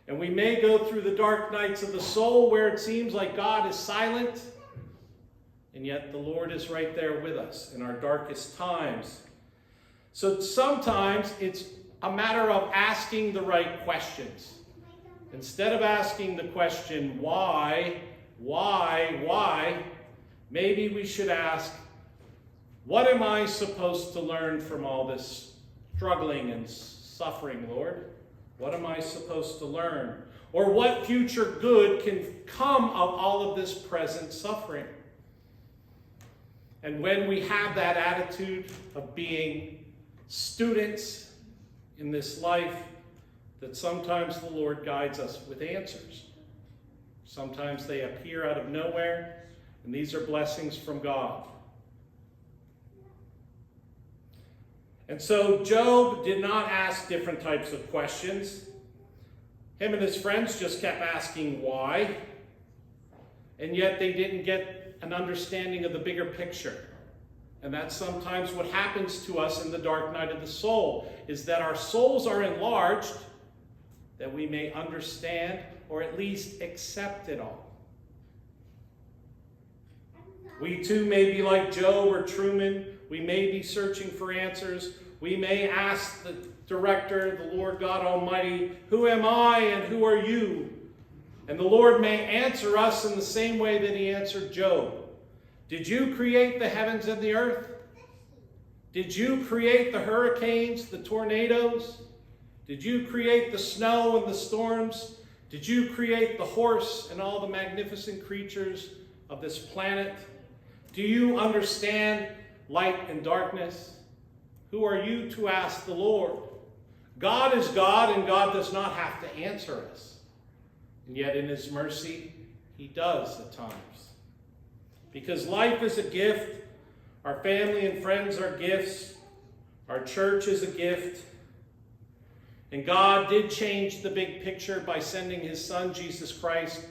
And we may go through the dark nights of the soul where it seems like God is silent, and yet the Lord is right there with us in our darkest times. So sometimes it's a matter of asking the right questions. Instead of asking the question, why, maybe we should ask, what am I supposed to learn from all this struggling and suffering, Lord? What am I supposed to learn? Or what future good can come of all of this present suffering? And when we have that attitude of being students in this life, that sometimes the Lord guides us with answers. Sometimes they appear out of nowhere, and these are blessings from God. And so Job did not ask different types of questions. Him and his friends just kept asking why, and yet they didn't get an understanding of the bigger picture. And that's sometimes what happens to us in the dark night of the soul, is that our souls are enlarged, that we may understand or at least accept it all. We too may be like Job or Truman. We may be searching for answers. We may ask the director, the Lord God Almighty, who am I and who are you? And the Lord may answer us in the same way that he answered Job. Did you create the heavens and the earth? Did you create the hurricanes, the tornadoes? Did you create the snow and the storms? Did you create the horse and all the magnificent creatures of this planet? Do you understand light and darkness? Who are you to ask the Lord? God is God, and God does not have to answer us. And yet in his mercy, he does at times. Because life is a gift. Our family and friends are gifts. Our church is a gift. And God did change the big picture by sending his son, Jesus Christ,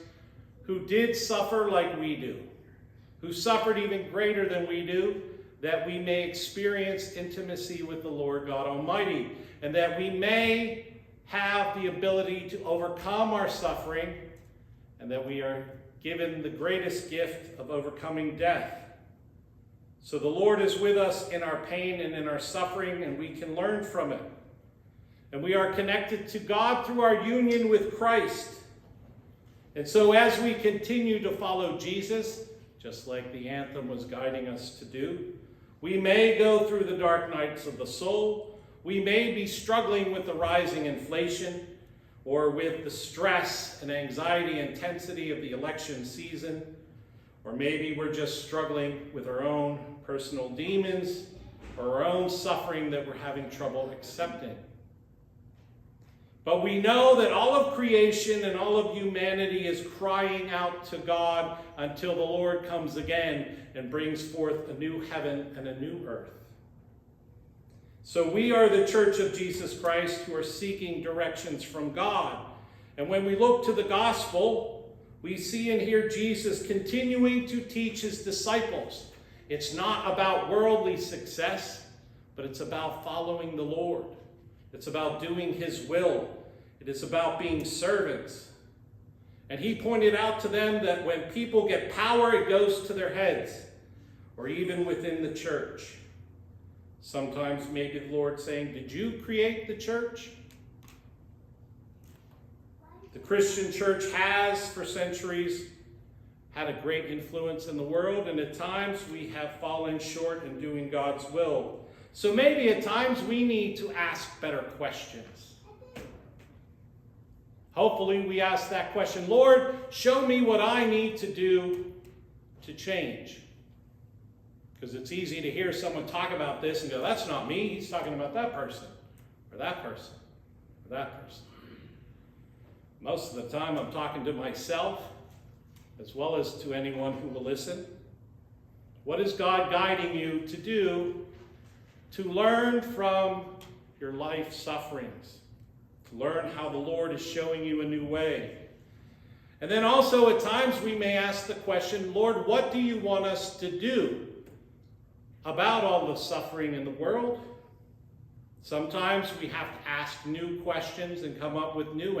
who did suffer like we do, who suffered even greater than we do, that we may experience intimacy with the Lord God Almighty, and that we may have the ability to overcome our suffering, and that we are given the greatest gift of overcoming death. So the Lord is with us in our pain and in our suffering, and we can learn from it. And we are connected to God through our union with Christ. And so as we continue to follow Jesus, just like the anthem was guiding us to do, we may go through the dark nights of the soul. We may be struggling with the rising inflation, or with the stress and anxiety intensity of the election season, or maybe we're just struggling with our own personal demons or our own suffering that we're having trouble accepting. But we know that all of creation and all of humanity is crying out to God until the Lord comes again and brings forth a new heaven and a new earth. So we are the Church of Jesus Christ who are seeking directions from God. And when we look to the gospel, we see and hear Jesus continuing to teach his disciples. It's not about worldly success, but it's about following the Lord. It's about doing his will. It is about being servants. And he pointed out to them that when people get power, it goes to their heads, or even within the church. Sometimes maybe the Lord saying, did you create the church? The Christian church has, for centuries, had a great influence in the world, and at times we have fallen short in doing God's will. So maybe at times we need to ask better questions. Hopefully we ask that question, Lord, show me what I need to do to change. Because it's easy to hear someone talk about this and go, that's not me, he's talking about that person, or that person, or that person. Most of the time I'm talking to myself, as well as to anyone who will listen. What is God guiding you to do to learn from your life sufferings? To learn how the Lord is showing you a new way. And then also at times we may ask the question, Lord, what do you want us to do about all the suffering in the world? Sometimes we have to ask new questions and come up with new answers.